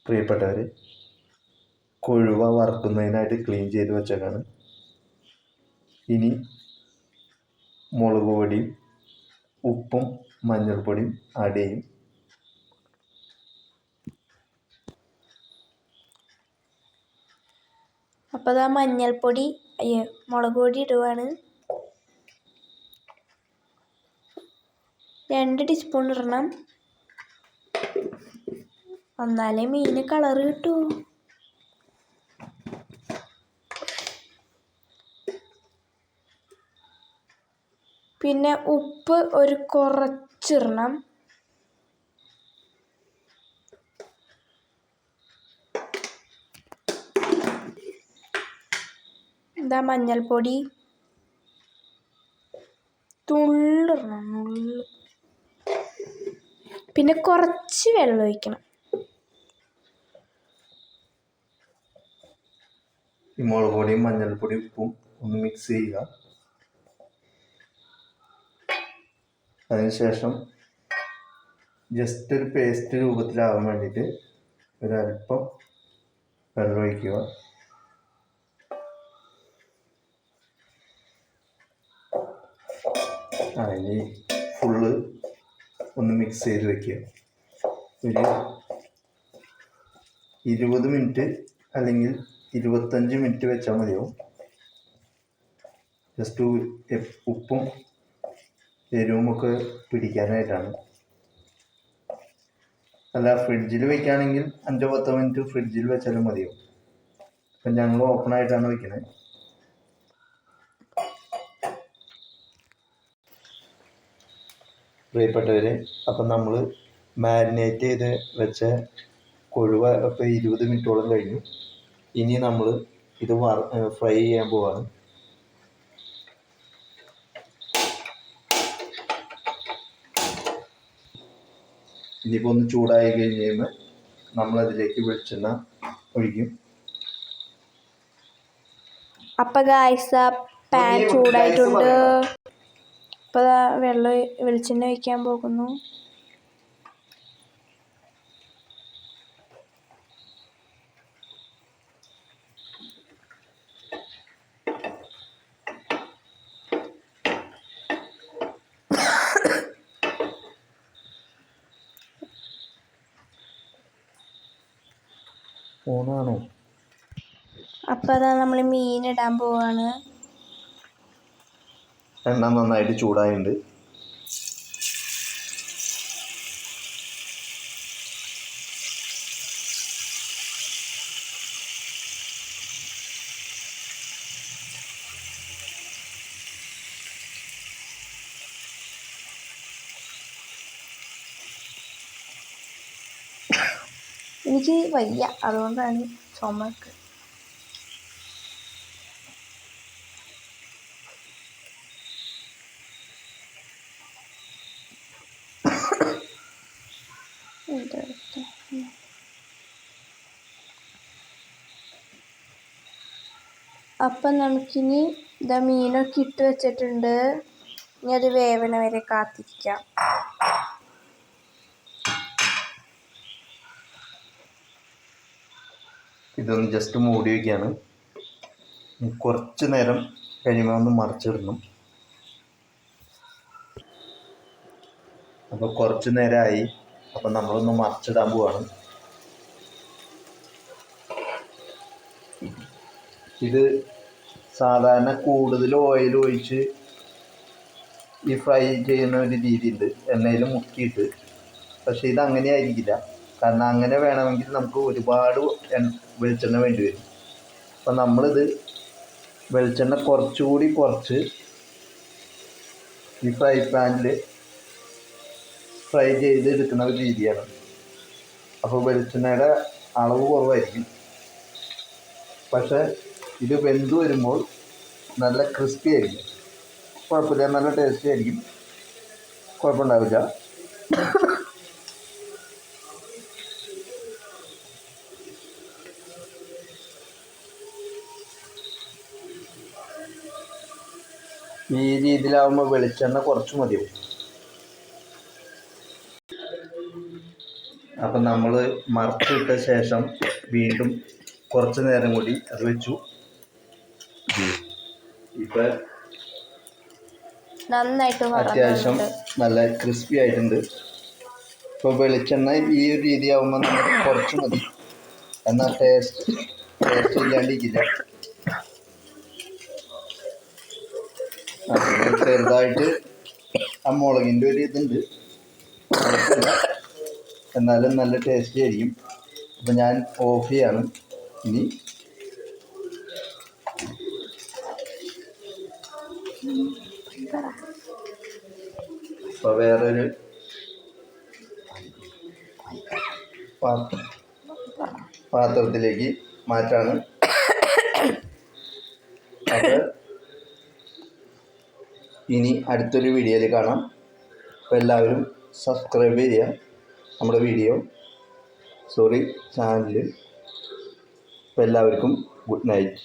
പ്രിയപ്പെട്ടവർ, കൊഴുവ വറുക്കുന്നതിനായിട്ട് ക്ലീൻ ചെയ്ത് വെച്ചേക്കാണ്. ഇനി മുളക് പൊടിയും ഉപ്പും മഞ്ഞൾപ്പൊടിയും ആഡ് ചെയ്യും. അപ്പോൾ ഇതാ മഞ്ഞൾപ്പൊടി മുളക് പൊടി ഇടുവാണ്. 2 ടീസ്പൂൺ ഇടണം, എന്നാലേ മീന് കളറ് കിട്ടൂ. പിന്നെ ഉപ്പ് ഒരു കുറച്ചിടണം. ഇതാ മഞ്ഞൾപ്പൊടി തുള്ളിടണം, നുള്ള്. പിന്നെ കുറച്ച് വെള്ളം ഒഴിക്കണം. ഈ മുളക് പൊടിയും മഞ്ഞൾപ്പൊടിയും ഉപ്പും ഒന്ന് മിക്സ് ചെയ്യുക. അതിനുശേഷം ജസ്റ്റ് ഒരു പേസ്റ്റ് രൂപത്തിലാവാൻ വേണ്ടിയിട്ട് ഒരല്പം വെള്ളം ഒഴിക്കുക. ഇനി ഫുള്ള് ഒന്ന് മിക്സ് ചെയ്ത് വയ്ക്കുക. ഒരു 20 മിനിറ്റ് അല്ലെങ്കിൽ 25 മിനിറ്റ് വെച്ചാൽ മതിയാവും. ജസ്റ്റ് ഉപ്പും എരിവുമൊക്കെ പിടിക്കാനായിട്ടാണ്. അല്ല, ഫ്രിഡ്ജിൽ വയ്ക്കുകയാണെങ്കിൽ 5-10 മിനിറ്റ് ഫ്രിഡ്ജിൽ വെച്ചാലും മതിയാവും. അപ്പം ഞങ്ങൾ ഓപ്പണായിട്ടാണ് വയ്ക്കുന്നത്. പ്രിയപ്പെട്ടവരെ, അപ്പം നമ്മൾ മാരിനേറ്റ് ചെയ്ത് വെച്ച കൊഴുവ ഇപ്പോൾ 20 മിനിറ്റോളം കഴിഞ്ഞു. ഇനി നമ്മൾ ഇത് ഫ്രൈ ചെയ്യാൻ പോവാണ്. ഇനിയിപ്പോൾ ഒന്ന് ചൂടായി കഴിഞ്ഞ് കഴിയുമ്പോൾ നമ്മളതിലേക്ക് വെളിച്ചെണ്ണ ഒഴിക്കും. അപ്പം ഗായ്സ്, പാൻ ചൂടായിട്ടുണ്ട്. അപ്പോൾ വെളിച്ചെണ്ണ ഒഴിക്കാൻ പോകുന്നു. ഓണാണോ? അപ്പോൾ അതാ നമ്മൾ മീൻ ഇടാൻ പോവാണ്. എണ്ണ നന്നായിട്ട് ചൂടായിട്ടുണ്ട്. എനിക്ക് വയ്യ, അതുകൊണ്ടാണ് ചുമക്ക്. അപ്പം നമുക്കിനി ഇതാ മീനൊക്കെ ഇട്ട് വെച്ചിട്ടുണ്ട്. ഇനി അത് വേവണ വരെ കാത്തിരിക്കാം. ഇതൊന്ന് ജസ്റ്റ് മൂടി വയ്ക്കുകയാണ്. കുറച്ച് നേരം കഴിയുമ്പോൾ ഒന്ന് മറിച്ചിടണം. അപ്പോൾ കുറച്ച് നേരമായി. അപ്പം നമ്മളൊന്ന് മറിച്ചിടാൻ പോവാണ്. ഇത് സാധാരണ കൂടുതൽ ഓയിൽ ഒഴിച്ച് ഈ ഫ്രൈ ചെയ്യുന്ന ഒരു രീതിയുണ്ട്, എണ്ണയിൽ മുക്കിയിട്ട്. പക്ഷേ ഇതങ്ങനെ ആയിരിക്കില്ല. കാരണം അങ്ങനെ വേണമെങ്കിൽ നമുക്ക് ഒരുപാട് വെളിച്ചെണ്ണ വേണ്ടി വരും. അപ്പം നമ്മളിത് വെളിച്ചെണ്ണ കുറച്ചുകൂടി കുറച്ച് ഈ ഫ്രൈ പാനിൽ ഫ്രൈ ചെയ്ത് എടുക്കുന്ന ഒരു രീതിയാണ്. അപ്പോൾ വെളിച്ചെണ്ണയുടെ അളവ് കുറവായിരിക്കും. പക്ഷേ ഇത് വെന്ത് വരുമ്പോൾ നല്ല ക്രിസ്പി ആയിരിക്കും. കുഴപ്പമില്ല, നല്ല ടേസ്റ്റി ആയിരിക്കും, കുഴപ്പമുണ്ടാവില്ല. ഈ രീതിയിലാവുമ്പോൾ വെളിച്ചെണ്ണ കുറച്ച് മതിയാവും. അപ്പം നമ്മൾ മറിച്ചിട്ട ശേഷം വീണ്ടും കുറച്ച് നേരം കൂടി അത് വെച്ചു. ഇപ്പം നന്നായിട്ട് അത്യാവശ്യം നല്ല ക്രിസ്പി ആയിട്ടുണ്ട്. ഇപ്പോൾ വെളിച്ചെണ്ണ ഈ ഒരു രീതിയാവുമ്പോൾ നമുക്ക് കുറച്ച് മതി, എന്നാൽ ടേസ്റ്റ് ഇല്ലാണ്ടിരിക്കില്ല. ചെറുതായിട്ട് ആ മുളകിൻ്റെ ഒരു ഇതുണ്ട്, എന്നാലും നല്ല ടേസ്റ്റി ആയിരിക്കും. അപ്പം ഞാൻ ഓഫ് ചെയ്യാണ്. ഇനി ഇപ്പോൾ വേറൊരു പാത്രത്തിലേക്ക് മാറ്റാണ്. അപ്പോൾ ഇനി അടുത്തൊരു വീഡിയോയിൽ കാണാം. അപ്പോൾ എല്ലാവരും സബ്സ്ക്രൈബ് ചെയ്യുക നമ്മുടെ ചാനൽ. അപ്പോൾ എല്ലാവർക്കും ഗുഡ് നൈറ്റ്.